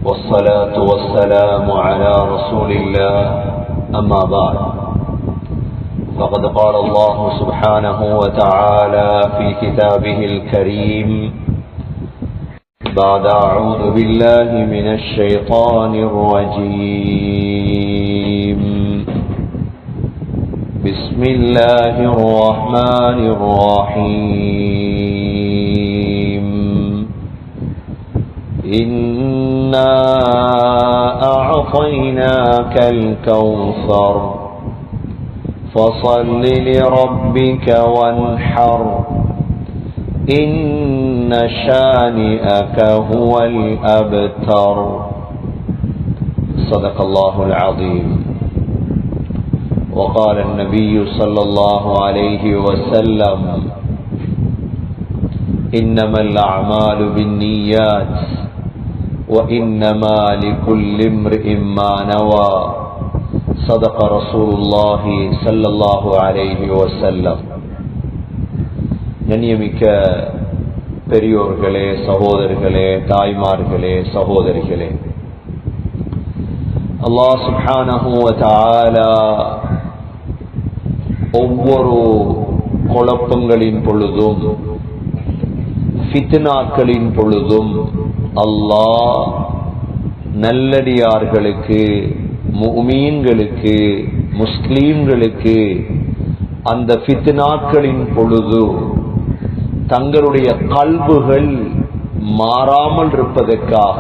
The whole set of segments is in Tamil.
والصلاة والسلام على رسول الله أما بعد فقد قال الله سبحانه وتعالى في كتابه الكريم بعد أعوذ بالله من الشيطان الرجيم بسم الله الرحمن الرحيم إنا أعطيناك الكوثر فصل لربك وانحر إن شانئك هو الأبتر صدق الله العظيم. وقال النبي صلى الله عليه وسلم إنما الأعمال بالنيات وإنما لكل امرئ ما نوى صدق رسول الله صلى الله عليه وسلم. கண்ணியமிக்க பெரியோர்களே, சகோதரர்களே, தாய்மார்களே, சகோதரிகளே, அல்லாஹ் சுப்ஹானஹு வ தஆலா ஒவ்வொரு குழப்பங்களின் பொழுதும் ஃபித்னாக்களின் பொழுதும் அல்லாஹ் நல்லடியார்களுக்கு, முஃமின்களுக்கு, முஸ்லீம்களுக்கு அந்த ஃபித்னாக்களின் பொழுது தங்களுடைய கல்புகள் மாறாமல் இருப்பதற்காக,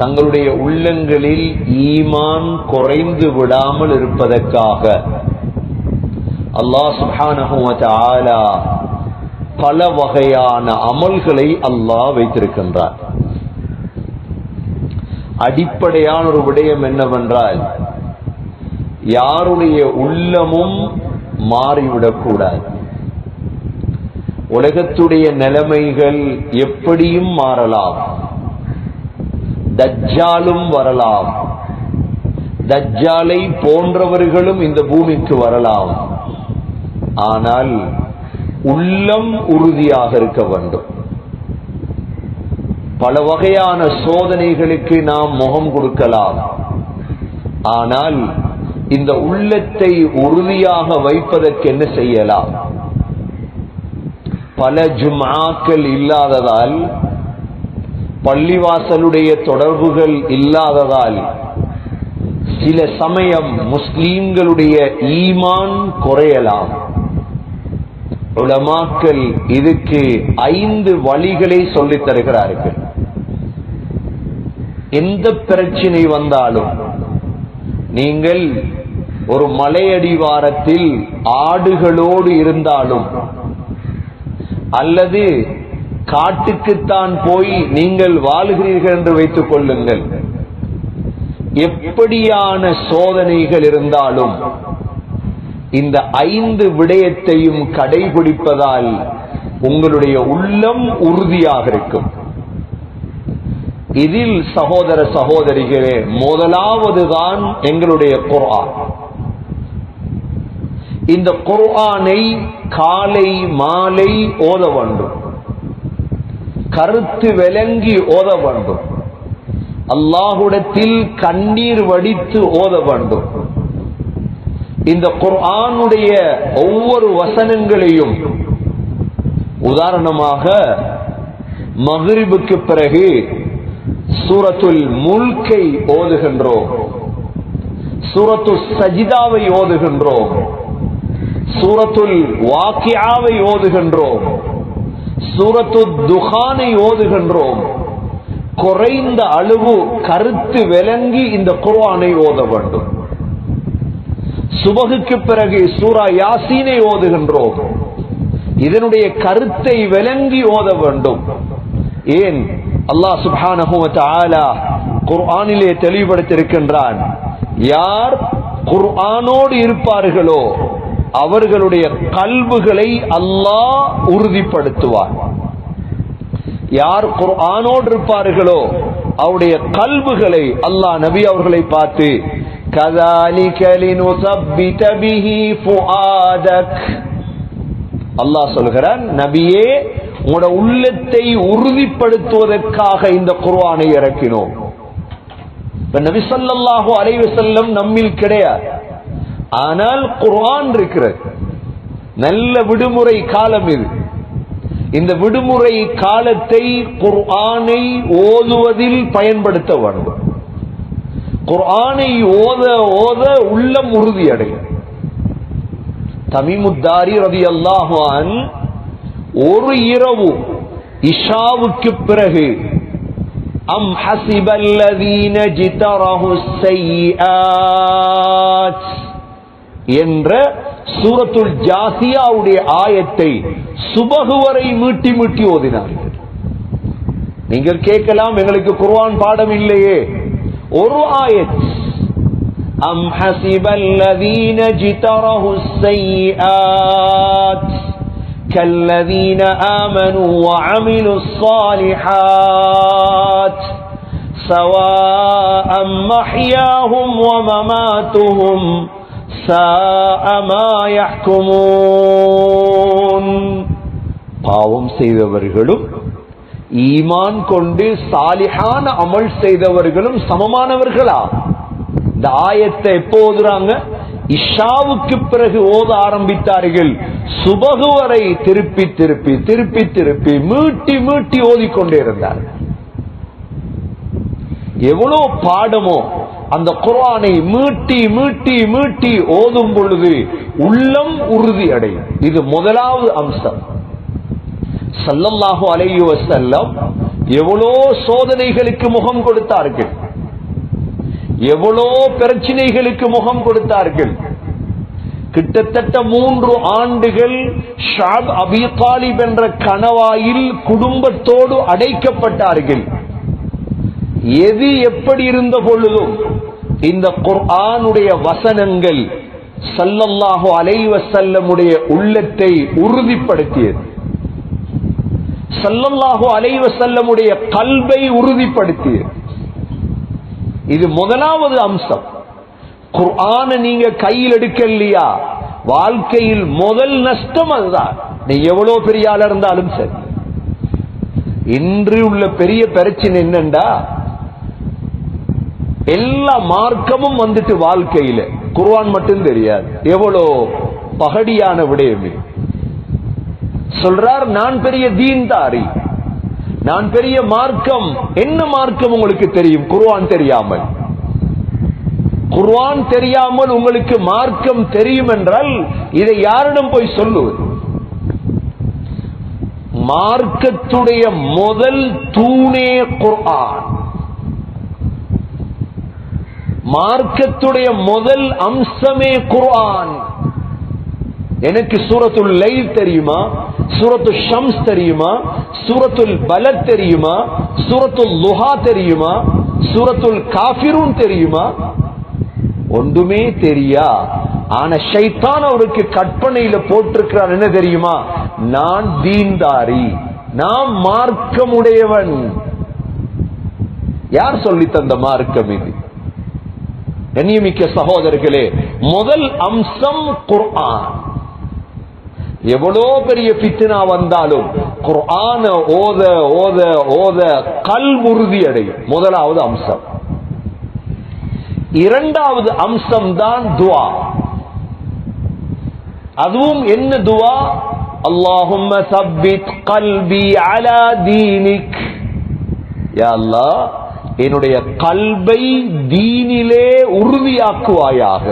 தங்களுடைய உள்ளங்களில் ஈமான் குறைந்து விடாமல் இருப்பதற்காக அல்லாஹ் சுப்ஹானஹு வ தஆலா பல வகையான அமல்களை அல்லாஹ் வைத்திருக்கின்றார். அடிப்படையான ஒரு விடயம் என்னவென்றால், யாருடைய உள்ளமும் மாறிவிடக்கூடாது. உலகத்துடைய நிலைமைகள் எப்படியும் மாறலாம், தஜ்ஜாலும் வரலாம், தஜ்ஜாலை போன்றவர்களும் இந்த பூமிக்கு வரலாம். ஆனால் உள்ளம் உறுதியாக இருக்க வேண்டும். பல வகையான சோதனைகளுக்கு நாம் முகம் கொடுக்கலாம். ஆனால் இந்த உள்ளத்தை உறுதியாக வைப்பதற்கு என்ன செய்யலாம்? பல ஜும்ஆக்கள் இல்லாததால், பள்ளிவாசலுடைய தொடர்புகள் இல்லாததால் சில சமயம் முஸ்லீம்களுடைய ஈமான் குறையலாம். உலமாக்கள் இதுக்கு 5 வழிகளை சொல்லித் தருகிறார்கள். எந்த பிரச்சனை வந்தாலும், நீங்கள் ஒரு மலையடிவாரத்தில் ஆடுகளோடு இருந்தாலும் அல்லது காட்டுக்குத்தான் போய் நீங்கள் வாழுகிறீர்கள் என்று வைத்துக் கொள்ளுங்கள், எப்படியான சோதனைகள் இருந்தாலும் இந்த 5 விடயத்தையும் கடைபிடிப்பதால் உங்களுடைய உள்ளம் உறுதியாக இருக்கும். இதில் சகோதர சகோதரிகளே, முதலாவதுதான் எங்களுடைய குர்ஆன். இந்த குர்ஆனை காலை மாலை ஓத வேண்டும், கருத்து விளங்கி ஓத வேண்டும், அல்லாஹ்விடத்தில் கண்ணீர் வடித்து ஓத வேண்டும். இந்த குர்ஆனுடைய ஒவ்வொரு வசனங்களையும், உதாரணமாக மக்ரிபுக்கு பிறகு சூரத்துல் முல்கை ஓதுகின்றோம், சூரத்துல் சஜிதாவை ஓதுகின்றோம், சூரத்துல் வாக்கியாவை ஓதுகின்றோம், சூரத்துல் துகானை ஓதுகின்றோம். குறைந்த அளவு கருத்து விளங்கி இந்த குர்ஆனை ஓத வேண்டும். சுபகுக்கு பிறகு சூரா யாசீனை ஓதுகின்றோம், இதனுடைய கருத்தை விளங்கி ஓத வேண்டும். ஏன்? அல்லாஹ் சுப்ஹானஹு வ தஆலா குர்ஆனிலே தெளிவுபடுத்தியிருக்கின்றான், யார் குர்ஆனோடு இருப்பார்களோ அவர்களுடைய கல்புகளை அல்லாஹ் உறுதிப்படுத்துவார். யார் குர்ஆனோடு இருப்பார்களோ அவருடைய கல்புகளை அல்லாஹ் நபி அவர்களை பார்த்து كذلك لنثبت به فؤادك, அல்லாஹ் சொல்கிறான், நபியே உங்களோட உள்ளத்தை உறுதிப்படுத்துவதற்காக இந்த குர்ஆனை இறக்கினோம். நபி ஸல்லல்லாஹு அலைஹி வஸல்லம் நம்மில் கிடையாது, ஆனால் குர்ஆன் இருக்கிறது. நல்ல விடுமுறை காலம் இது. இந்த விடுமுறை காலத்தை குர்ஆனை ஓதுவதில் பயன்படுத்த வேண்டும். குர்ஆனை ஓத ஓத உள்ளம் உறுதியடையும். தமீமுத்தாரி ரலியல்லாஹு அன்ஹு ஒரு இரவு இஷாவுக்கு பிறகு அம் ஹஸிபல்லதீன ஜிதரஹுஸ் ஸய்யிஆத் என்ற சூரத்துல் ஜாசியாவுடைய ஆயத்தை சுபஹு வரை மீட்டி மீட்டி ஓதினார்கள். நீங்கள் கேட்கலாம், எங்களுக்கு குர்ஆன் பாடம் இல்லையே. ஒரு ஆயத், அம் ஹஸிபல்லதீன ஜிதரஹுஸ் ஸய்யிஆத் கல்லதீன ஆமனூ வஅமிலுஸ் ஸாலிஹாத் ஸவாஅம் மஹ்யாஹும் வமமாத்துஹும் சாஅ மா யஹ்குமூன். பாவம் செய்தவர்களும் ஈமான் கொண்டு சாலிஹான அமல் செய்தவர்களும் சமமானவர்களா? இந்த ஆயத்தை எப்போ ஓதுறாங்க? இஷாவுக்கு பிறகு ஓத ஆரம்பித்தார்கள். சுபஹு வரை திருப்பி திருப்பி திருப்பி திருப்பி மீட்டி மீட்டி ஓதிக்கொண்டே இருந்தார்கள். எவ்வளவு பாடமோ அந்த குர்ஆனை மீட்டி மீட்டி மீட்டி ஓதும் பொழுது உள்ளம் உறுதி அடையும். இது முதலாவது அம்சம். ஸல்லல்லாஹு அலைஹி வஸல்லம் எவ்வளோ சோதனைகளுக்கு முகம் கொடுத்தார்கள், எவ்வளோ பிரச்சனைகளுக்கு முகம் கொடுத்தார்கள். கிட்டத்தட்ட 3 ஆண்டுகள் ஷாப் அபீ தாலிப் என்ற கணவாயில் குடும்பத்தோடு அடைக்கப்பட்டார்கள். எது எப்படி இருந்த பொழுதும் இந்த குர்ஆனுடைய வசனங்கள் ஸல்லல்லாஹு அலைஹி வஸல்லமுடைய உள்ளத்தை உறுதிப்படுத்தியது. ஸல்லல்லாஹு அலைஹி வஸல்லமுடைய கல்பை உறுதிப்படுத்தியது. இது முதலாவது அம்சம். குர்ஆனை நீங்க கையில் எடுக்கலையா, வாழ்க்கையில் முதல் நஷ்டம் அதுதான். நீ எவ்வளவு பெரிய ஆளா இருந்தாலும் சரி. இன்று உள்ள பெரிய பிரச்சனை என்னண்டா, எல்லா மார்க்கமும் வந்துட்டு வாழ்க்கையில குர்ஆன் மட்டும் தெரியாது. எவ்வளோ பகடியான விடயமே. சொல்றார், நான் பெரிய தீன்தாரி, நான் பெரிய மார்க்கம். என்ன மார்க்கம் உங்களுக்கு தெரியும் குர்ஆன் தெரியாமல்? குர்ஆன் தெரியாமல் உங்களுக்கு மார்க்கம் தெரியும் என்றால் இதை யாரிடம் போய் சொல்லுவது? மார்க்கத்துடைய முதல் தூணே குர்ஆன். மார்க்கத்துடைய முதல் அம்சமே குர்ஆன். எனக்கு சூரத்துல் லைல் தெரியுமா, சூரத்துல் ஷம்ஸ் தெரியுமா, சூரத்துல் பலத் தெரியுமா, சூரத்துல் லுஹா தெரியுமா, சூரத்துல் காஃபிரூன் தெரியுமா? ஒன்றுமே தெரியா. ஆனா ஷைத்தான் அவருக்கு கற்பனையில போட்டிருக்கிறார். என்ன தெரியுமா? நான் தீன்தாரி, நான் மார்க்கமுடையவன். யார் சொல்லி தந்த மார்க்கம் இது? கண்ணியமிக்க சகோதரர்களே, முதல் அம்சம் குர்ஆன். எவ்வளோ பெரிய ஃபித்னா வந்தாலும் குர்ஆன ஓத ஓத ஓத கல்பு உறுதி அடையும். முதலாவது அம்சம். இரண்டாவது அம்சம் தான் துஆ. அதுவும் என்ன துஆ? அல்லாஹும்ம சப்பித் கல்பி அலா தீனிக். யா அல்லாஹ், என்னுடைய கல்பை தீனிலே உறுதியாக்குவாயாக.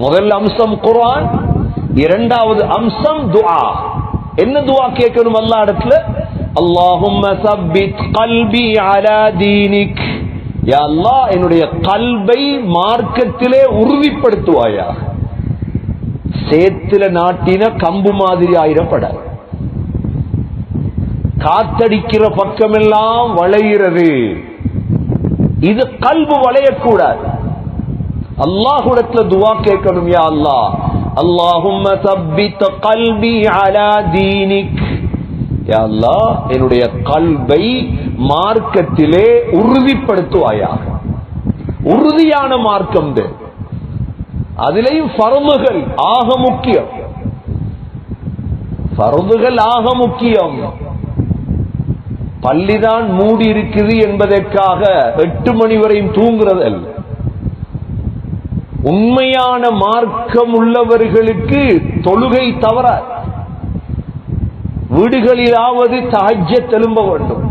முதல் அம்சம் குர்ஆன், இரண்டாவது அம்சம் துஆ. என்ன துஆ கேட்கணும் அல்லாஹ் இடத்துல? அல்லாஹும்ம சப்பித் கல்பி அலா தீனிக். யா அல்லாஹ், என்னுடைய கல்பை மார்க்கத்திலே உறுதிப்படுத்துவாயாக. சேத்துல நாட்டின கம்பு மாதிரி ஆயிரப்படாது. காத்தடிக்கிற பக்கமெல்லாம் வளைகிறது. இது கல்பு வளையக்கூடாது. அல்லாஹ்விடத்துல துஆ கேட்கணும். யா அல்லாஹ், அல்லாஹும்ம சப்பித் கல்பி அலா தீனிக். யா அல்லாஹ், என்னுடைய கல்பை மார்க்கத்திலே உறுதிப்படுத்துவாயாக. உறுதியான மார்க்கம். அதிலேயும் ஃபர்துகள் ஆக முக்கியம். பர்துகள் ஆக முக்கியம். பள்ளிதான் மூடி இருக்குது என்பதற்காக 8 மணி வரையும் தூங்குறது அல்ல. உண்மையான மார்க்கம் உள்ளவர்களுக்கு தொழுகை தவற. வீடுகளிலாவது தஹஜ்ஜத் எழும்ப வேண்டும்.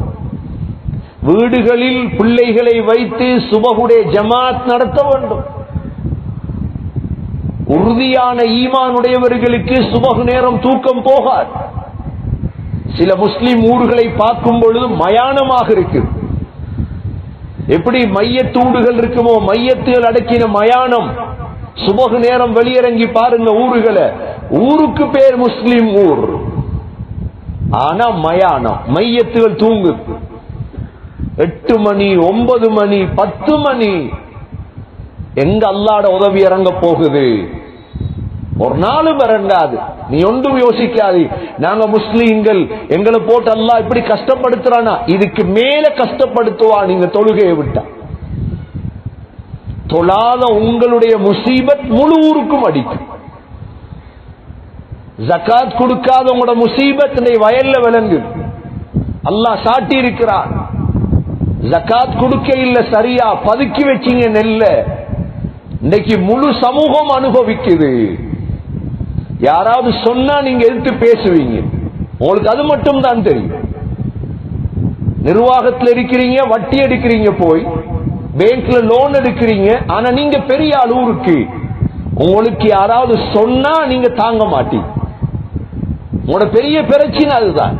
வீடுகளில் பிள்ளைகளை வைத்து சுபஹுடைய ஜமாத் நடத்த வேண்டும். உறுதியான ஈமானுடையவர்களுக்கு சுபஹ் நேரம் தூக்கம் போகாது. சில முஸ்லிம் ஊர்களை பார்க்கும் பொழுது மயானமாக இருக்கு. எப்படி மையத்தூடுகள் இருக்குமோ, மையத்துகள் அடக்கின மயானம். சுபஹ் நேரம் வெளியிறங்கி பாருங்க ஊர்களை. ஊருக்கு பேர் முஸ்லிம் ஊர், ஆனா மயானம், மையத்துகள் தூங்கு. 8 மணி 9 மணி 10 மணி எங்க அல்லாஹ்ட உதவி இறங்க போகுது? ஒரு நாளும் இறங்காது. நீ ஒன்றும் யோசிக்காது. நாங்க முஸ்லீம்கள், எங்களை போட்டு அல்லாஹ் இப்படி கஷ்டப்படுத்துறானா, இதுக்கு மேல கஷ்டப்படுத்துவா நீங்க தொழுகையை விட்டா. தொழாத உங்களுடைய முசீபத் முழு ஊருக்கும் அடிக்கும். ஜகாத் கொடுக்காத உங்களோட முசீபத் வயல்ல விளங்கு. அல்லாஹ் சாட்டி இருக்கிறான். ஜகாத் கொடுக்க இல்ல, சரியா பதுக்கி வச்சீங்க நெல்ல. இன்னைக்கு முழு சமூகம் அனுபவிக்குது. யாராவது சொன்னா நீங்க எதிர்த்து பேசுவீங்க. உங்களுக்கு அது மட்டும் தான் தெரியும். நிர்வாகத்தில் இருக்கிறீங்க, வட்டி எடுக்கிறீங்க, போய் பேங்க்ல லோன் எடுக்கிறீங்க. ஆனா நீங்க பெரிய ஆள் ஊருக்கு. உங்களுக்கு யாராவது சொன்னா நீங்க தாங்க மாட்டீங்க. உங்களோட பெரிய பிரச்சனை அதுதான்.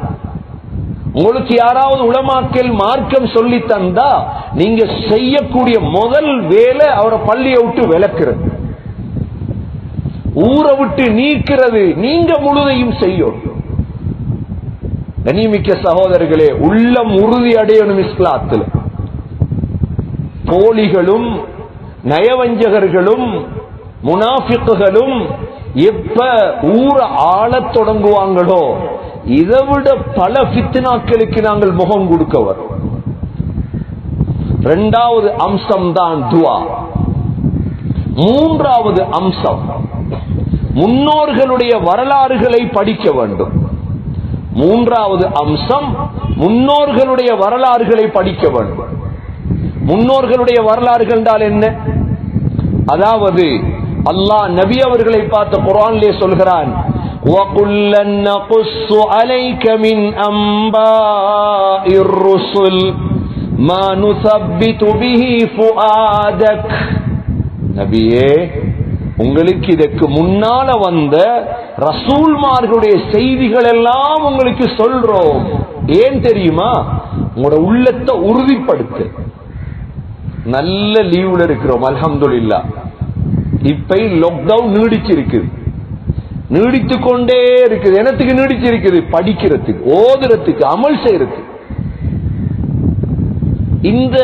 உங்களுக்கு யாராவது உலமாக்கள் மார்க்கம் சொல்லி தந்தா நீங்க செய்யக்கூடிய முதல் வேலை அவரை பள்ளியை விட்டு விலக்கிறது, ஊரை விட்டு நீக்கிறது. நீங்க முழுதையும் செய்யும். கனிமிக்க சகோதரர்களே, உள்ளம் உறுதி அடையணும் இஸ்லாத்தில். போலிகளும் நயவஞ்சகர்களும் முனாஃபிக்குகளும் எப்ப ஊரை ஆளத் தொடங்குவாங்களோ இதை விட பல ஃபித்னாக்களுக்கு நாங்கள் முகம் கொடுக்க வரும். 2வது அம்சம் தான் துஆ. 3வது அம்சம் முன்னோர்களுடைய வரலாறுகளை படிக்க வேண்டும். 3வது அம்சம் முன்னோர்களுடைய வரலாறுகளை படிக்க வேண்டும். முன்னோர்களுடைய வரலாறுகள் என்றால் என்ன? அதாவது அல்லாஹ் நபி அவர்களை பார்த்து குர்ஆனிலே சொல்கிறான், وَقُلًّا نَّقُصُّ عَلَيْكَ مِنْ أَنبَاءِ الرُّسُلِ مَا نُثَبِّتُ بِهِ فُؤَادَكَ. நபியே, உங்களுக்கு இதற்கு முன்னால வந்த ரசூல்மார்களுடைய செய்திகள் எல்லாம் உங்களுக்கு சொல்றோம். ஏன் தெரியுமா? உங்களோட உள்ளத்தை உறுதிப்படுத்த. நல்ல லீவ்ல இருக்கிறோம் அல்ஹம்துலில்லாஹ். இப்ப லாக்டவுன் நீடிச்சிருக்குது, நீடித்துக் கொண்டே இருக்குது. என்னத்துக்கு நீடிச்சிருக்குது? படிக்கிறதுக்கு, ஓதுறதுக்கு, அமல் செய்யறதுக்கு. இந்த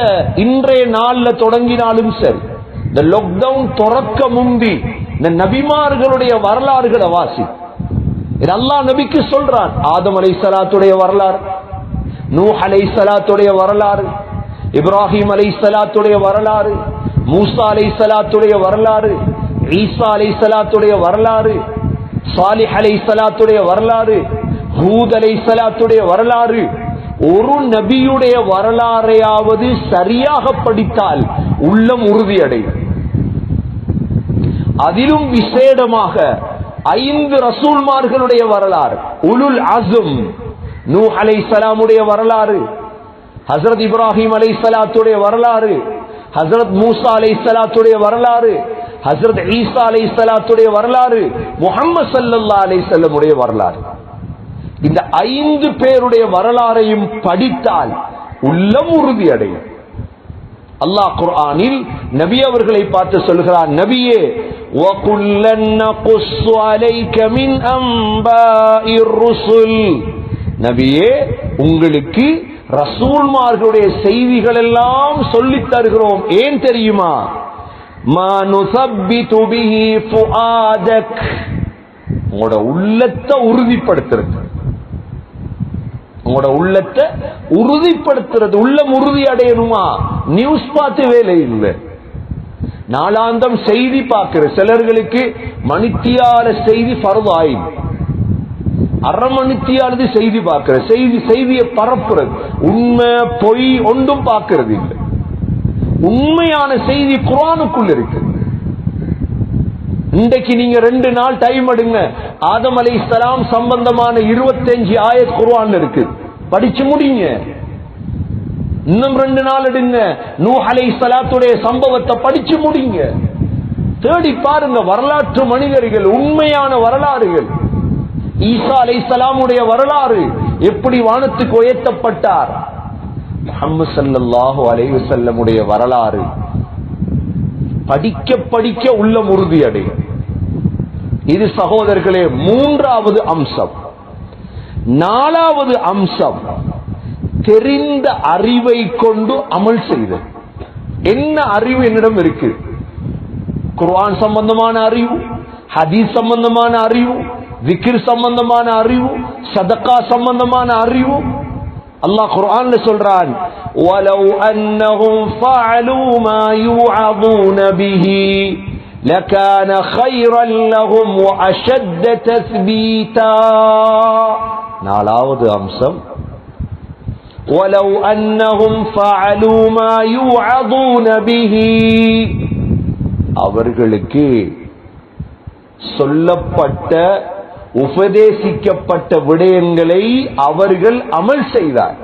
இன்றைய நாள்ல தொடங்கினாலும் சரி, இந்த லாக்டவுன் துறக்க முந்தி இந்த நபிமார்களுடைய வரலாறுகளை வாசி. இது அல்லாஹ் நபிக்கு சொல்றான். ஆதம் அலைஹிஸ்ஸலாத்துடைய வரலாறு, நூஹ் அலைஹிஸ்ஸலாத்துடைய வரலாறு, இப்ராஹிம் அலைஹிஸ்ஸலாத்துடைய வரலாறு, மூசா அலைஹிஸ்ஸலாத்துடைய வரலாறு, ஈசா அலைஹிஸ்ஸலாத்துடைய வரலாறு, சாலிஹ் அலைஹிஸ்ஸலாத்துடைய வரலாறு, ஹூத் அலைஹிஸ்ஸலாத்துடைய வரலாறு. ஒரு நபியுடைய வரலாறையாவது சரியாக படித்தால் உள்ளம் உறுதியடையும். அதிலும் விசேடமாக 5 ரசூல்மார்களுடைய வரலாறு, உலுல் அஸ்ம், நூஹ் அலைஹிஸ்ஸலாமுடைய வரலாறு, ஹஜ்ரத் இப்ராஹிம் அலைஹிஸ்ஸலாத்துடைய வரலாறு, ஹஜ்ரத் மூசா அலைஹிஸ்ஸலாத்துடைய வரலாறு, ஹஜ்ரத் ஈசா அலைஹிஸ்ஸலாத்துடைய வரலாறு, முஹம்மது ஸல்லல்லாஹு அலைஹி வஸல்லம் உடைய வரலாறு. இந்த 5 பேருடைய வரலாறையும் படித்தால் உள்ளம் உறுதி அடையும். அல்லாஹ் குர்ஆனில் நபி அவர்களை பார்த்து சொல்கிறார், நபியே, وَقُلًّا نَّقُصُّ عَلَيْكَ مِنْ أَنبَاءِ الرُّسُلِ. நபியே, உங்களுக்கு ரசூல்மார்களுடைய செய்திகள் எல்லாம் சொல்லித் தருகிறோம். ஏன் தெரியுமா? மா நுஸப்பிது பிஹி ஃபுஆதக். உங்களோட உள்ளத்தை உறுதிப்படுத்துறது, உங்களோட உள்ளத்தை உறுதிப்படுத்துறது. உள்ளம் உறுதி அடையணுமா? நியூஸ் பார்த்து வேலை இல்லை, நாளாந்தம் செய்தி பார்க்கிற சிலர்களுக்கு மணித்தியால செய்தி ஃபர்து ஆயிடும். அரை மணித்தியானது செய்தி பார்க்கிறது, செய்தியை பரப்புறது, உண்மை பொய் ஒன்றும் பார்க்கிறது இல்லை. உண்மையான செய்தி குர்ஆனுக்குள்ள இருக்கு. இன்றைக்கு நீங்க 2 நாள் டைம் எடுங்க, ஆதம் அலைஹிஸ்ஸலாம் சம்பந்தமான 25 ஆயத் குர்ஆன்ல இருக்கு, படிச்சு முடிங்க. இன்னும் 2 நாள் எடுங்க, நூஹ் அலைஹிஸ்ஸலாத்துடைய சம்பவத்தை படிச்சு முடிங்க. தேடி பாருங்க, வரலாற்று மனிதர்கள், உண்மையான வரலாறுகள். ஈசா அலைஹிஸ்ஸலாமுடைய வரலாறு, எப்படி வானத்துக்கு உயர்த்தப்பட்டார். முஹம்மது ஸல்லல்லாஹு அலைஹி வஸல்லம் உடைய வரலாறு படிக்க படிக்க உள்ளம் உறுதி அடையும். இது சகோதரர்களே 3வது அம்சம். 4வது அம்சம், தெரிந்த அறிவை கொண்டு அமல் செய்தல். என்ன அறிவு என்னிடம் இருக்கு? குர்ஆன் சம்பந்தமான அறிவு, ஹதீஸ் சம்பந்தமான அறிவு, விக்ர் சம்பந்தமான அறிவு, சதகா சம்பந்தமான அறிவு. அல்லாஹ் குர்ஆன்ல சொல்றான், வலவ் அன்னஹும் ஃபஅலூ மா யுஅதுன பிஹி லகான கைரன் லஹும் வஅஷத்த தஸ்பீதா. 4வது அம்சம், வலவ் அன்னஹும் ஃபஅலூ மா யுஅதுன பிஹி, அவர்களுக்கு சொல்லப்பட்ட உபதேசிக்கப்பட்ட விடயங்களை அவர்கள் அமல் செய்தார்.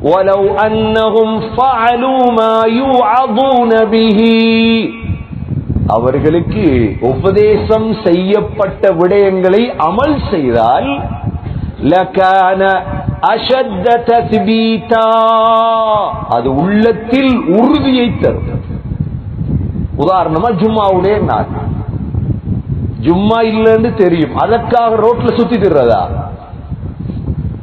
வலவ் அன்னஹும் ஃபஅலூ மா யுஅதுன பிஹி, அவர்களுக்கு உபதேசம் செய்யப்பட்ட விடயங்களை அமல் செய்தால் லகான அஷத்த தஸ்பீதா, அது உள்ளத்தில் உறுதியை தரும். உதாரணமா ஜும்மாவுடைய நாள், ஜும்மா இல்லைன்னு தெரியும், அதற்காக ரோட்ல சுத்தி திர்றதா?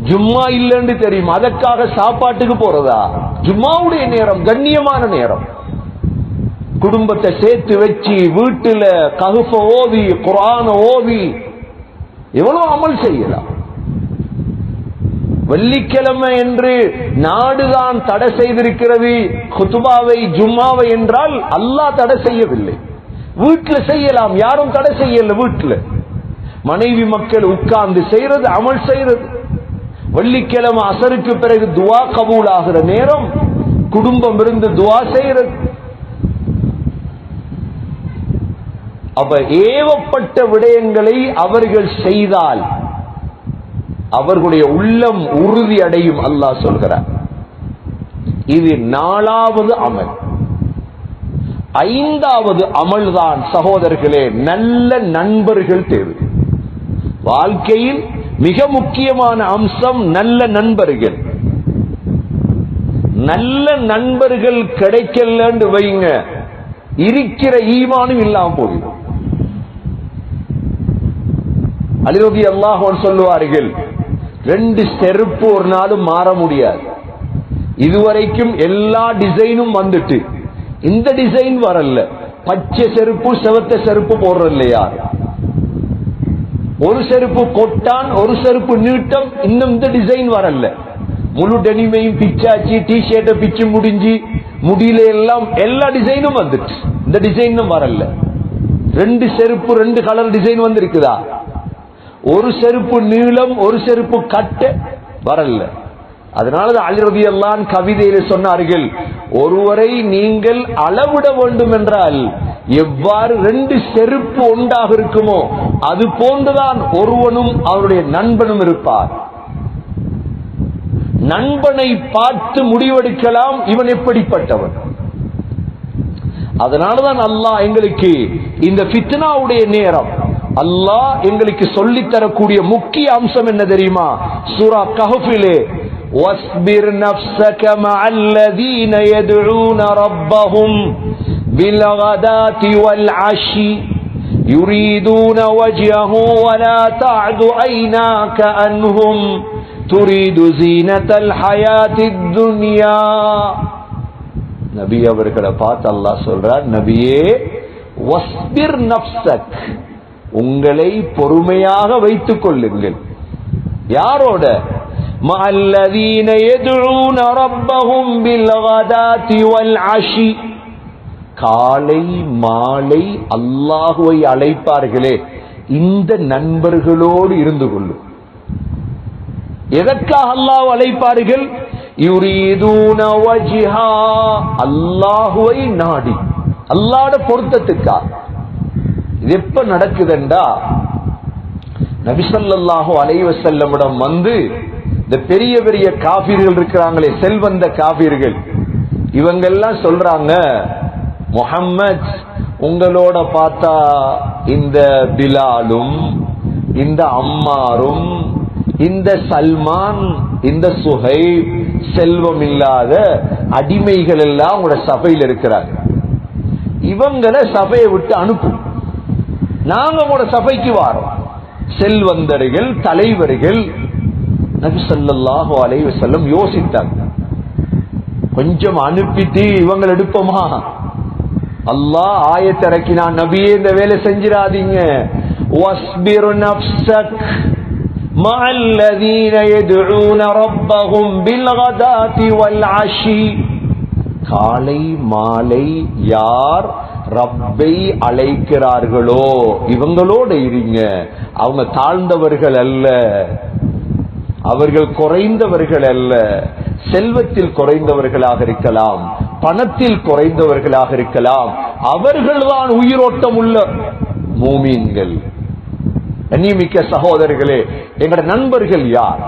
ஜும்மா இல்லைன்னு தெரியும், அதற்காக சாப்பாட்டுக்கு போறதா? ஜும்மாவுடைய நேரம் கண்ணியமான நேரம். குடும்பத்தை சேர்த்து வச்சு வீட்டுல கஹ்ஃப ஓதி, குர்ஆன ஓதி எவ்வளவு அமல் செய்யலாம். வெள்ளிக்கிழமை என்று நாடுதான் தடை செய்திருக்கிறது குத்துபாவை, ஜும்மாவை என்றால் அல்லாஹ் தடை செய்யவில்லை. வீட்டுல செய்யலாம், யாரும் தடை செய்யல. வீட்டுல மனைவி மக்கள் உட்கார்ந்து செய்யறது, அமல் செய்யறது. வெள்ளிக்கிழமை அசருக்கு பிறகு துவா கபூல் ஆகிற நேரம், குடும்பம் இருந்து துவா செய்யறது. அப்ப ஏவப்பட்ட விடயங்களை அவர்கள் செய்தால் அவர்களுடைய உள்ளம் உறுதி அடையும். அல்லாஹ் சொல்கிறார். இது 4வது அமல். 5வது அமல் தான் சகோதரர்களே, நல்ல நண்பர்கள் தேவை. வாழ்க்கையில் மிக முக்கியமான அம்சம் நல்ல நண்பர்கள். நல்ல நண்பர்கள் கிடைக்கலன்னு வைங்க, இருக்கிற ஈமானும் இல்லாம போயிடும். அலி ரலியல்லாஹு அன்ஹு சொல்லுவார்கள், 2 செருப்பு ஒரு நாளும் மாற முடியாது. இதுவரைக்கும் எல்லா டிசைனும் வந்துட்டு இந்த டிசைன் வரல. பச்சை செருப்பு செவத்த செருப்பு போடுற இல்லையா? ஒரு செருப்பு கொட்டான், ஒரு செருப்பு நீட்டம், இன்னும் இந்த டிசைன் வரல. முழு டெனிமையும் பிச்சாச்சு, டி ஷர்ட்டை பிச்சு முடிஞ்சு முடியல, எல்லாம் எல்லா டிசைனும் வந்துட்டு இந்த டிசைனும் வரல. 2 செருப்பு 2 கலர் டிசைன் வந்திருக்குதா? ஒரு செருப்பு நீளம், ஒரு செருப்பு கட்ட வரல. அதனாலதான் அலி ரலியல்லாஹு அன்ஹு கவிதையில சொன்னார்கள், ஒருவரை நீங்கள் அளவிட வேண்டும் என்றால் எவ்வாறு 2 செருப்பு ஒன்றாக இருக்குமோ அது போன்றுதான் ஒருவனும் அவருடைய நண்பனும் இருப்பார். நண்பனை பார்த்து முடிவெடுக்கலாம் இவன் எப்படிப்பட்டவன். அதனாலதான் அல்லாஹ் எங்களுக்கு இந்த ஃபித்னாவுடைய நேரம் அல்லாஹ் எங்களுக்கு சொல்லித் தரக்கூடிய முக்கிய அம்சம் என்ன தெரியுமா? சூரா கஹ்ஃபிலே واصبر نفسك مع الذين يدعون ربهم بالغداة والعشي يريدون وجهه ولا تعد عيناك عنهم تريد زينة الحياة الدنيا. நபி அவர்களை பார்த்து அல்லாஹ் சொல்றார், நபியே வஸ்பிர் நஃப்ஸக், உங்களை பொறுமையாக வைத்துக் கொள்ளுங்கள். யாரோட? மஅல்லதீன யதுஊன ரப்பஹும் பில்கதாத்தி வல்அஷி, காலை மாலை அல்லாஹ்வை அழைப்பார்களே இந்த நண்பர்களோடு இருந்து கொள்ளும். எதற்காக அல்லாஹ் அழைப்பார்கள்? யுரீதூன வஜ்ஹா, அல்லாஹ்வை நாடி, அல்லாஹ்வுடைய பொருத்தத்துக்காக. இது எப்ப நடக்குதுண்டா, நபி ஸல்லல்லாஹு அலைஹி வஸல்லமிடம் வந்து இந்த பெரிய பெரிய காஃபிர்கள் இருக்கிறாங்களே, செல்வந்த காஃபிர்கள், இவங்கெல்லாம் சொல்றாங்க, முஹம்மத் உங்களோட பார்த்தா இந்த பிலாலும் இந்த அம்மாரும் இந்த சல்மான் இந்த சுஹைப் செல்வம் இல்லாத அடிமைகள் எல்லாம் உங்களோட சபையில் இருக்கிறாங்க, இவங்களை சபையை விட்டு அனுப்பும், நாங்க உங்களோட சபைக்கு வாரோம். செல்வந்தர்கள் தலைவர்கள். நபி ஸல்லல்லாஹு அலைஹி வஸல்லம் யோசித்தாங்க, கொஞ்சம் அனுப்பிட்டு இவங்களை எடுப்போமா? அல்லாஹ் ஆயத் இறக்கினான், நபியே இந்த வேலை செஞ்சிராதீங்க. வஸ்பிர் நஃப்ஸக் மஅல்லதீன யதுஊன ரப்பஹும் பில்கதாதி வல்அஷி, காலை மாலை யார் ரப்பை அழைக்கிறார்களோ இவங்களோடு இருங்க. அவங்க தாழ்ந்தவர்கள் அல்ல, அவர்கள் குறைந்தவர்கள் அல்ல, செல்வத்தில் குறைந்தவர்களாக இருக்கலாம், பணத்தில் குறைந்தவர்களாக இருக்கலாம், அவர்கள்தான் உயிரோட்டம் உள்ள மூமீன்கள். கண்ணியமிக்க சகோதரர்களே, எங்கட நண்பர்கள் யார்?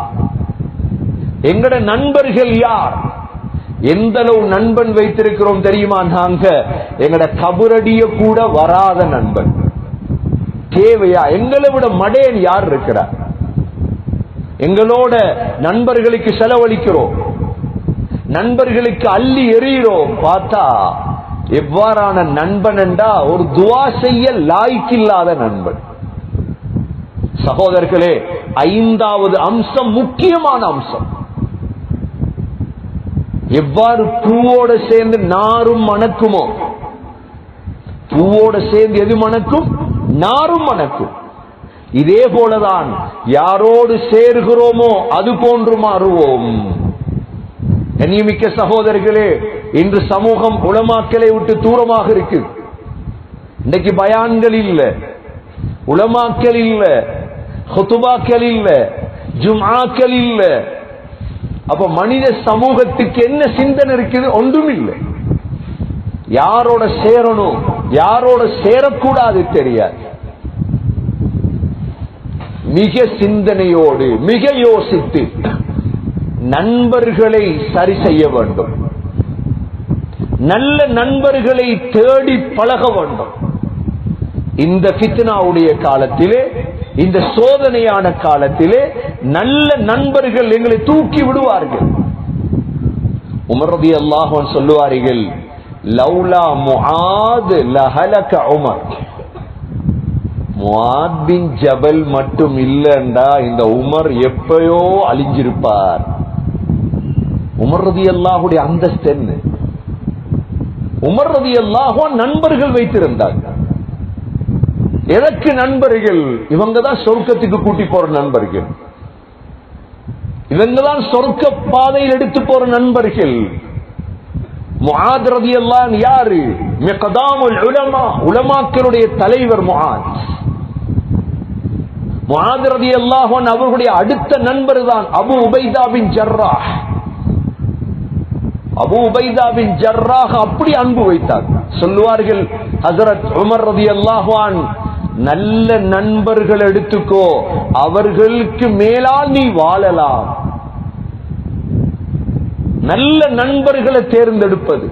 எங்கட நண்பர்கள் யார்? எந்த அளவு நண்பன் வைத்திருக்கிறோம் தெரியுமா? நாங்க எங்கட கபரடிய கூட வராத நண்பன். தேவையா? எங்களை விட மடேன் யார் இருக்கிறார்? எங்களோட நண்பர்களுக்கு செலவழிக்கிறோம், நண்பர்களுக்கு அள்ளி எறிகிறோம். பார்த்தா எவ்வாறான நண்பன் என்றா ஒரு துவா செய்ய லாய்க்கில்லாத நண்பன். சகோதரர்களே, ஐந்தாவது அம்சம், முக்கியமான அம்சம், எவ்வாறு பூவோட சேர்ந்து நாரும் மணக்குமோ, பூவோட சேர்ந்து எது மணக்கும்? நாரும் மணக்கும். இதே போலதான் யாரோடு சேர்கிறோமோ அது போன்று மாறுவோம். கண்ணியமிக்க சகோதரர்களே, இன்று சமூகம் உலமாக்களை விட்டு தூரமாக இருக்கு. இன்னைக்கு பயான்கள் இல்ல, உலமாக்கள் இல்ல, ஹுதுபாக்கள் இல்ல, ஜும்ஆக்கள் இல்ல. அப்ப மனித சமூகத்துக்கு என்ன சிந்தனை இருக்குது? ஒன்றும் இல்லை. யாரோட சேரணும் யாரோட சேரக்கூடாது தெரியாது. மிக சிந்தனையோடு மிக யோசித்து நண்பர்களை சரி செய்ய வேண்டும். நல்ல நண்பர்களை தேடி பழக வேண்டும். இந்த ஃபித்னாவுடைய காலத்திலே, இந்த சோதனையான காலத்திலே நல்ல நண்பர்கள் எங்களை தூக்கி விடுவார்கள். உமர் ரலியல்லாஹு அன்ஹு சொல்லுவார்கள், லௌலா முஆத் லஹலக உமர். முஆத் பின் ஜபல் மட்டும் இல்லண்டா இந்த உமர் எப்பயோ அழிஞ்சிருப்பார். உமர் ரலியல்லாஹுடைய அந்தஸ்து என்ன? உமர் ரலியல்லாஹு நண்பர்கள் வைத்திருந்தார்கள். எதற்கு நண்பர்கள்? இவங்க தான் சொர்க்கத்துக்கு கூட்டி போற நண்பர்கள், இவங்க தான் சொர்க்க பாதையில் எடுத்து போற நண்பர்கள். முஆத் ரலியல்லாஹு அன்ஹு யாரு? மிக்தாமுல் உலமா, உலமாக்களுடைய தலைவர் முஆத். முஆத் ரலியல்லாஹு அன்ஹு அவர்களுடைய அடுத்த நண்பர் தான் அபூ உபைதா பின் ஜர்ராஹ். அபூ உபைதா பின் ஜர்ராஹ் அப்படி அன்பு வைத்தார். சொல்லுவார்கள் ஹஜ்ரத் உமர் ரலியல்லாஹு அன்ஹு, நல்ல நண்பர்கள் எடுத்துக்கோ, அவர்களுக்கு மேலால் நீ வாழலாம். நல்ல நண்பர்களை தேர்ந்தெடுப்பது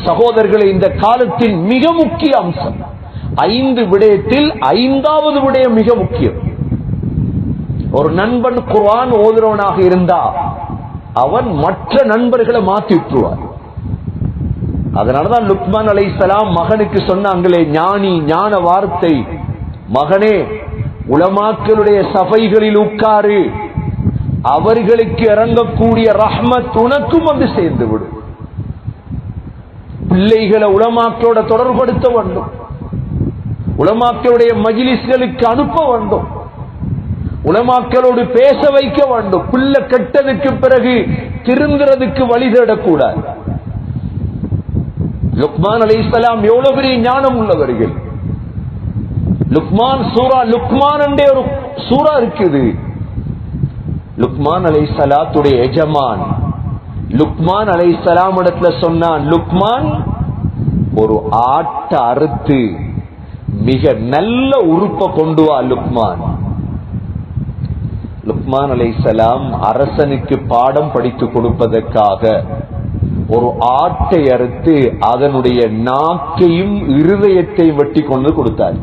சகோதரர்களை இந்த காலத்தின் மிக முக்கிய அம்சம். 5 விடயத்தில் 5வது விடயம் மிக முக்கியம். ஒரு நண்பன் குர்ஆன் ஓதுறவனாக இருந்தா அவன் மற்ற நண்பர்களை மாற்றி விட்டுருவார். அதனாலதான் லுக்மான் அலைஹிஸ்ஸலாம் மகனுக்கு சொன்னாங்களே ஞானி, ஞான வார்த்தை, மகனே உலமாக்களுடைய சபைகளில் உட்காரு, அவர்களுக்கு இறங்கக்கூடிய ரஹ்மத் உனக்கும் வந்து சேர்ந்து விடு. பிள்ளைகளை உலமாக்களோட தொடர்படுத்த வேண்டும், உலமாக்களுடைய மஜ்லிஸ்களுக்கு அனுப்ப வேண்டும், உலமாக்களோடு பேச வைக்க வேண்டும். பிள்ளை கெட்டதுக்கு பிறகு திருந்துறதுக்கு வழி தேடக்கூடாது. லுக்மான் அலைஹிஸ்ஸலாம் எவ்வளவு பெரிய ஞானம் உள்ளவர்கள். லுக்மான் சூரா லுக்மான் என்ற ஒரு சூரா இருக்குது. லுக்மான் அலைஹிஸ்ஸலாத்துடைய எஜமான் லுக்மான் அலைஹிஸ்ஸலாம் இடத்துல சொன்னான், லுக்மான் ஒரு ஆட்டை அறுத்து மிக நல்ல உறுப்பை கொண்டு வா லுக்மான். லுக்மான் அலைஹிஸ்ஸலாம் அரசனுக்கு பாடம் படித்து கொடுப்பதற்காக ஒரு ஆட்டை அறுத்து அதனுடைய நாக்கையும் இருதயத்தையும் வெட்டி கொண்டு கொடுத்தார்.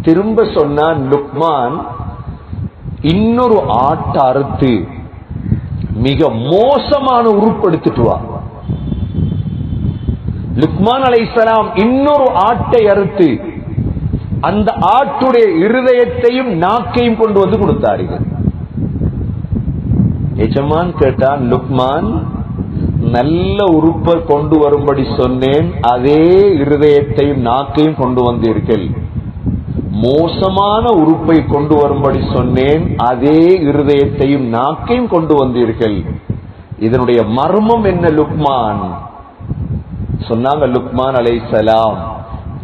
திரும்ப சொன்னான், லுக்மான் இன்னொரு ஆட்டை அறுத்து மிக மோசமான உறுப்பு எடுத்துட்டு வா. லுக்மான் அலைஹிஸ்ஸலாம் இன்னொரு ஆட்டை அறுத்து அந்த ஆட்டுடைய இருதயத்தையும் நாக்கையும் கொண்டு வந்து கொடுத்தார்கள். எஜமான் கேட்டான், லுக்மான் நல்ல உறுப்பை கொண்டு வரும்படி சொன்னேன், அதே இருதயத்தையும் நாக்கையும் கொண்டு வந்தீர்கள். மோசமான உறுப்பை கொண்டு வரும்படி சொன்னேன், அதே இருதயத்தையும் நாக்கையும் கொண்டு வந்தீர்கள். இதனுடைய மர்மம் என்ன லுக்மான்? சொன்னாங்க லுக்மான் அலைஹிஸ்ஸலாம்,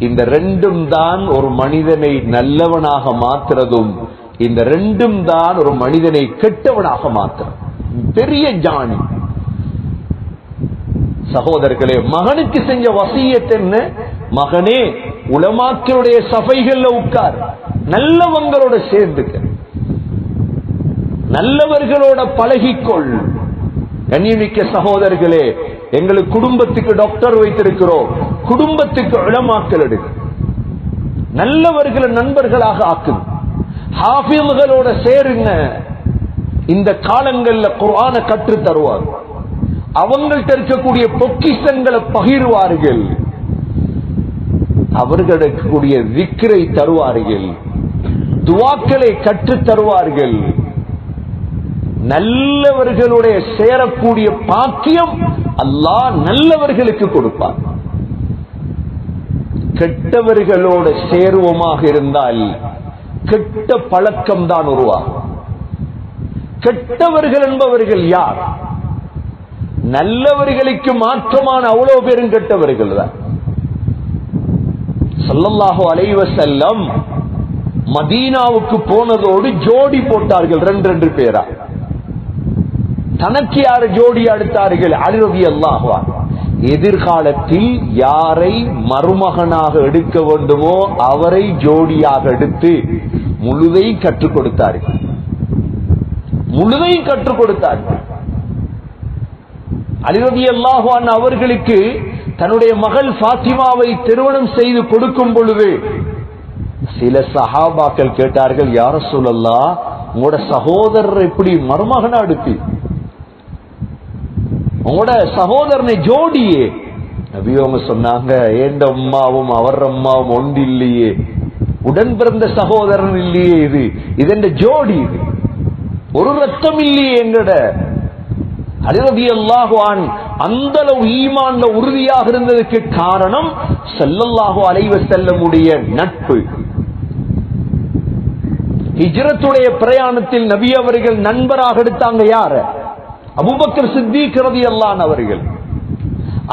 இந்த ரெண்டும் தான் ஒரு மனிதனை நல்லவனாக மாற்றுறதும், இந்த ரெண்டும் தான் ஒரு மனிதனை கெட்டவனாக மாற்றுறது. பெரிய ஞானி. சகோதரர்களே, மகனுக்கு செஞ்ச வசியத் என்ன? மகனே, உலமாக்களுடைய சபைகள்ல உட்கார், நல்லவங்களோட சேர்ந்துக்க, நல்லவர்களோட பழகிக்கொள். கண்ணியமிக்க சகோதரர்களே, எங்களுக்கு குடும்பத்துக்கு டாக்டர் வைத்திருக்கிறோம், குடும்பத்துக்கு உலமாக்கள் எடுக்க, நல்லவர்களை நண்பர்களாக ஆக்குங்க, ஹாஃபிழ்களோட சேருங்க. இந்த காலங்கள்ல குர்ஆன கற்று தருவார், அவங்கள்ட்ட இருக்கக்கூடிய பொக்கிஷங்களை பகிர்வார்கள், அவர்களுக்கு கூடிய விக்ரை தருவார்கள், துவாக்களை கற்று தருவார்கள். நல்லவர்களுடைய சேரக்கூடிய பாக்கியம் அல்லாஹ் நல்லவர்களுக்கு கொடுப்பார். கெட்டவர்களோட சேருவமாக இருந்தால் கெட்ட பழக்கம் தான் உருவாகும். கெட்டவர்கள் என்பவர்கள் யார்? நல்லவர்களுக்கு மாற்றமான அவ்வளவு பேரும் கெட்டவர்கள் தான். ஸல்லல்லாஹு அலைஹி வஸல்லம் மதீனாவுக்கு போனதோடு ஜோடி போட்டார்கள், ரெண்டு பேரா. தனக்கு யார் ஜோடி அடுத்தார்கள்? அலி ரலியல்லாஹு அன்ஹு. எதிர்காலத்தில் யாரை மருமகனாக எடுக்க வேண்டுமோ அவரை ஜோடியாக எடுத்து முழுதை கற்றுக் கொடுத்தார்கள், முழுதையும் கற்றுக் கொடுத்தார்கள். அலி ரலியல்லாஹு அன்ஹு அவர்களுக்கு தன்னுடைய மகள் ஃபாத்திமாவை திருமணம் செய்து கொடுக்கும் பொழுது சில சஹாபாக்கள் கேட்டார்கள், யா ரசூலல்லாஹ், உங்களோட சகோதரர் எப்படி மருமகனா எடுப்பி? உங்களோட சகோதரனை ஜோடியே. நபி அவங்க சொன்னாங்க, ஏண்ட அம்மாவும் அவர் அம்மாவும் ஒன்று இல்லையே, உடன் பிறந்த சகோதரன் இல்லையே, இது என்ற ஜோடி, இது ஒரு ரத்தம் இல்லையே எங்கட. அலி ரலியல்லாஹு அன்ஹு அந்த அளவு ஈமான்ல உறுதியாக இருந்ததற்கு காரணம் ஸல்லல்லாஹு அலைஹி வஸல்லமுடைய நட்பு. ஹிஜ்ரத்துடைய பிரயாணத்தில் நபி அவர்கள் நண்பராக எடுத்தாங்க யார? அபூபக்கர் சித்திக் ரலியல்லாஹு அன்ஹு அவர்கள்.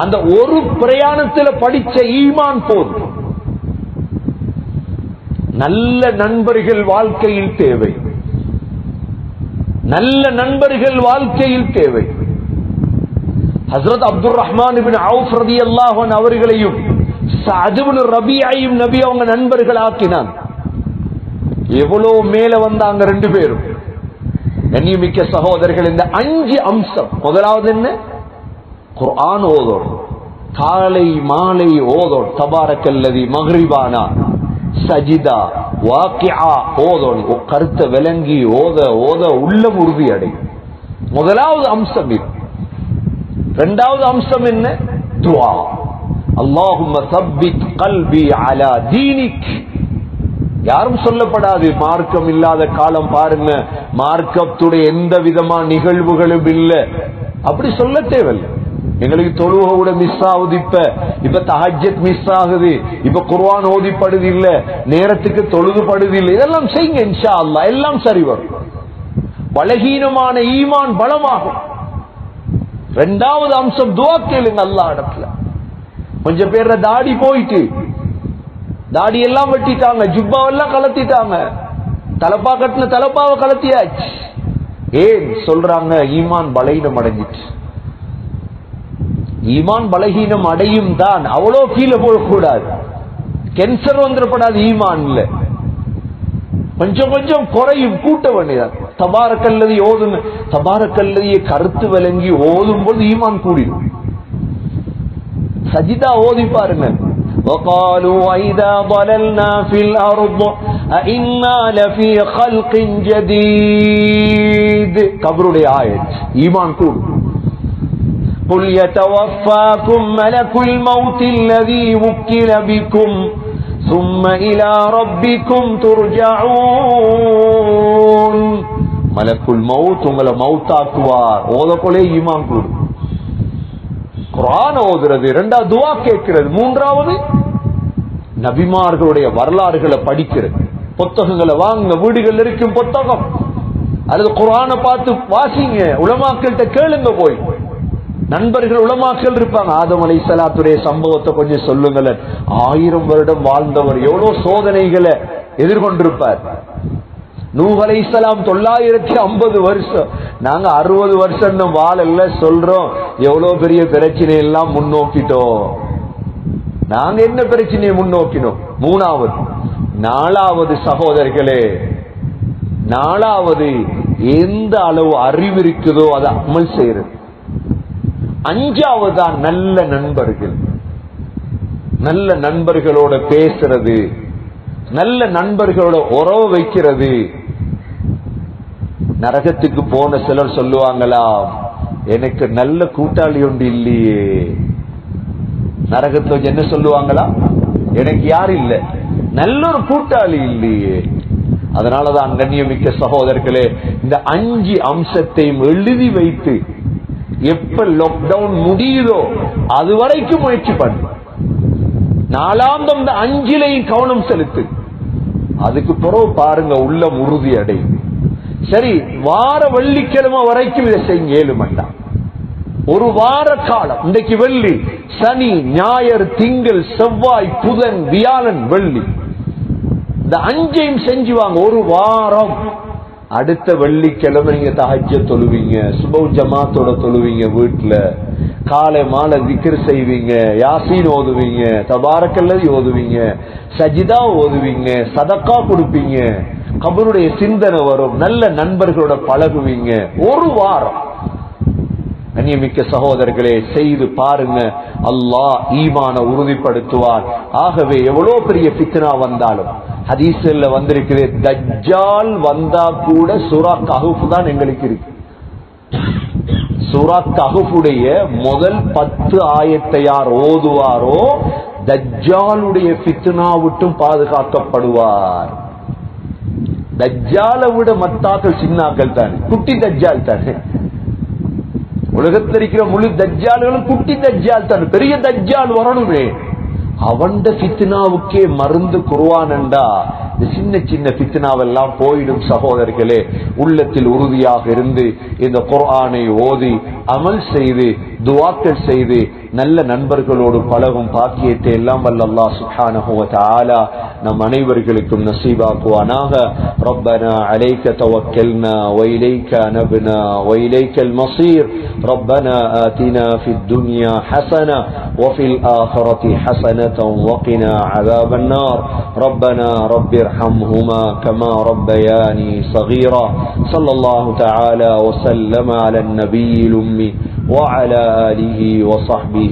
அந்த ஒரு பிரயாணத்தில் படிச்ச ஈமான் போதும். நல்ல நண்பர்கள் வாழ்க்கையில் தேவை, நல்ல நண்பர்கள் வாழ்க்கையில் தேவை. ஹஸ்ரத் அப்துல் ரஹ்மான் இப்னு அவுஃப் ரலியல்லாஹு அன்ஹு அவர்களையும் சஅத் இப்னு ரபீஅையும் நபி அவங்க நண்பர்கள் ஆக்கினான். எவ்வளவு மேல வந்தாங்க ரெண்டு பேரும். கண்ணியமிக்க சகோதரர்கள், இந்த 5 அம்சம். முதலாவது என்ன? குர்ஆன் ஓதோம், காலை மாலை ஓதோம். தபாரக்கல்லதி மக்ரிபானா சஜிதா வாக்கிஆ ஓதோம். கருத்தை விளங்கி ஓத ஓத உள்ளம் உறுதி அடையும். முதலாவது அம்சம் இது. இரண்டாவது அம்சம் என்ன? துஆ. அல்லாஹும்ம தப்பித் கல்பி அலா தீனிக். யாரும் சொல்லப்படாது, மார்க்கம் இல்லாத காலம் பாருங்க, மார்க்கத்துடைய எந்த விதமான நிகழ்வுகளும் இல்லை, அப்படி சொல்ல தேவையில்லை. எங்களுக்கு தொழுகை கூட மிஸ் ஆகுது, இப்ப தஹஜ்ஜத் மிஸ் ஆகுது, இப்ப குர்ஆன் ஓதிப்படுது இல்ல, நேரத்துக்கு தொழுதுபடுது இல்லை. இதெல்லாம் செய்யுங்க, இன்ஷா அல்லாஹ் எல்லாம் சரி வரும். பலகீனமான ஈமான் பலமாகும். இரண்டாவது அம்சம் துஆ கேளுங்க அல்லாஹ் இடத்துல. கொஞ்சம் பேர தாடி போயிட்டு தாடி எல்லாம் வெட்டிட்டாங்க, ஜுப்பாவெல்லாம் கலத்திட்டாங்க, தலப்பா கட்டின தலப்பாவை கலத்தியாச்சு. ஏன் சொல்றாங்க? ஈமான் பலகீனம் அடைஞ்சிட்டு. ஈமான் பலகீனம் அடையும் தான், அவ்வளோ கீழே போகக்கூடாது, கேன்சர் வந்துடப்படாது. ஈமான்ல கொஞ்சம் கொஞ்சம் குறையும், கூட்ட வேண்டியதான். தபாரக்கல்லதி ஓதுங்க, தபாரக்கல்லதியை கருத்து விளங்கி ஓதும் போது ஈமான் கூடிடும். சஜிதா ஓதி பாருங்க. وقالوا إذا ضللنا في الأرض أإنا لفي خلق جديد. கபருடைய ஆயத், ஈமான் கூடும். قل يتوفاكم ملك الموت الذي وكل بكم ثم إلى ربكم ترجعون. மலக்குல் மவுத் உங்களை மவுத்தாக்குவார். ஓதக்கொலே ஈமான் கூடும். குர்ஆன் ஓதுறது, இரண்டாவது துஆ கேட்கிறது, மூன்றாவது நபிமார்களுடைய வரலாறுகளை படிக்கிறது. புத்தகங்களை வாங்க, வீடுகள் இருக்கும் புத்தகம், அல்லது குர்ஆனை பார்த்து வாசிங்க, உலமாக்கள்கிட்ட கேளுங்க. போய் நண்பர்கள் உலமாக்கள் இருப்பாங்க. ஆதம் அலைஹிஸ்ஸலாத்துடைய சம்பவத்தை கொஞ்சம் சொல்லுங்களேன். 1000 வருடம் வாழ்ந்தவர் எவ்வளவு சோதனைகளை எதிர்கொண்டிருப்பார். நூஹ் அலைஹிஸ்ஸலாம் 950 வருஷம், நாங்க 60 வருஷம் வாழல சொல்றோம். எவ்வளவு பெரிய பிரச்சனை எல்லாம் முன்னோக்கிட்டோம். நாங்க என்ன பிரச்சனையை முன்னோக்கினோம்? மூணாவது, நாலாவது சகோதரர்களே, நாலாவது எந்த அளவு அறிவு இருக்குதோ அதை அமல் செய்யறது. அஞ்சாவது தான் நல்ல நண்பர்கள். நல்ல நண்பர்களோட பேசுறது, நல்ல நண்பர்களோட உறவு வைக்கிறது. நரகத்துக்கு போன சிலர் சொல்லுவாங்களா, எனக்கு நல்ல கூட்டாளி ஒன்று இல்லையே. நரகத்துல என்ன சொல்லுவாங்களா, எனக்கு யாரு இல்ல, நல்ல ஒரு கூட்டாளி இல்லையே. அதனாலதான் கண்ணியமிக்க சகோதரர்களே, இந்த 5 அம்சத்தையும் எழுதி வைத்து எப்ப லாக்டவுன் முடியுதோ அது வரைக்கும் முயற்சி பண்ணு. நாலாந்தம் இந்த 5லையும் கவனம் செலுத்து. அதுக்கு பிறகு பாருங்க உள்ளம் உறுதி அடையும். சரி, வார வெள்ளிக்கிழமை வரைக்கும் இதை செய்ய இயலுமாட்டா. ஒரு வார காலம், இன்றைக்கு வெள்ளி, சனி, ஞாயிறு, திங்கள், செவ்வாய், புதன், வியாழன், வெள்ளி, இந்த 5ஐயும் செஞ்சுவாங்க ஒரு வாரம். அடுத்த வெள்ளிக்கிழமை நீங்க தஹஜ்ஜத் தொழுவீங்க, சுபஹ் ஜமாத்தோட தொழுவீங்க, வீட்டுல காலை மாலை திக்ர் செய்வீங்க, யாசீன் ஓதுவீங்க, தபாரக்கல்லதி ஓதுவீங்க, சஜிதா ஓதுவீங்க, சதக்கா கொடுப்பீங்க, கபருடைய சிந்தனை வரும், நல்ல நண்பர்களோட பழகுவீங்க. ஒரு வாரம் கண்ணியமிக்க சகோதரர்களே, செய்து பாருங்க. அல்லாஹ் ஈமான உறுதிப்படுத்துவார். ஆகவே எவ்வளவு பெரிய ஃபித்னா வந்தாலும், ஹதீஸ்ல வந்திருக்குது, தஜ்ஜால் வந்தா கூட சூரா கஹஃப் தான் எங்களுக்கு இருக்கு. சூரா கஹஃபுடைய முதல் 10 ஆயத்தை யார் ஓதுவாரோ தஜ்ஜாலுடைய ஃபித்னா விட்டும் பாதுகாக்கப்படுவார். தஜ்ஜாலை விட மத்தாக்கள் சின்னாக்கள் தானே, குட்டி தஜ்ஜால் தானே. உலகத்தில் இருக்கிற முழு தஜ்ஜால்களும் குட்டி தஜ்ஜால் தானே. பெரிய தஜ்ஜால் வரணுமே, அவண்ட ஃபித்னாவுக்கே மருந்து குர்ஆன்டா இந்த சின்ன சின்ன ஃபித்னாவெல்லாம் போயிடும். சகோதரர்களே, உள்ளத்தில் உறுதியாக இருந்து இந்த குர்ஆனை ஓதி அமல் செய்து துஆக்கள் செய்து நல்ல நண்பர்களோடு பழகும் பாக்கியத்தை எல்லாம் வல்ல அல்லாஹ் சுப்ஹானஹு வ தஆலா நம் அனைவர்களுக்கும் நசீபாக்குவானாக. ரப்பனா அலைக தவக்கல்னா வ இலைக அனப்னா வ இலைக்கல் மஸீர். ரப்பனா ஆதினா ஃபித் துன்யா ஹஸனா வ ஃபில் ஆখিরাতি ஹஸனதன் வ கினா அஸாபன் நார். ரப்பனா ரப்பிர்ஹம்ஹுமா கமா ரப்பயானி ஸகீரா. ஸல்லல்லாஹு தஆலா வ ஸல்லம அலன் நபிய்யில் உம்மி وعلى آله وصحبه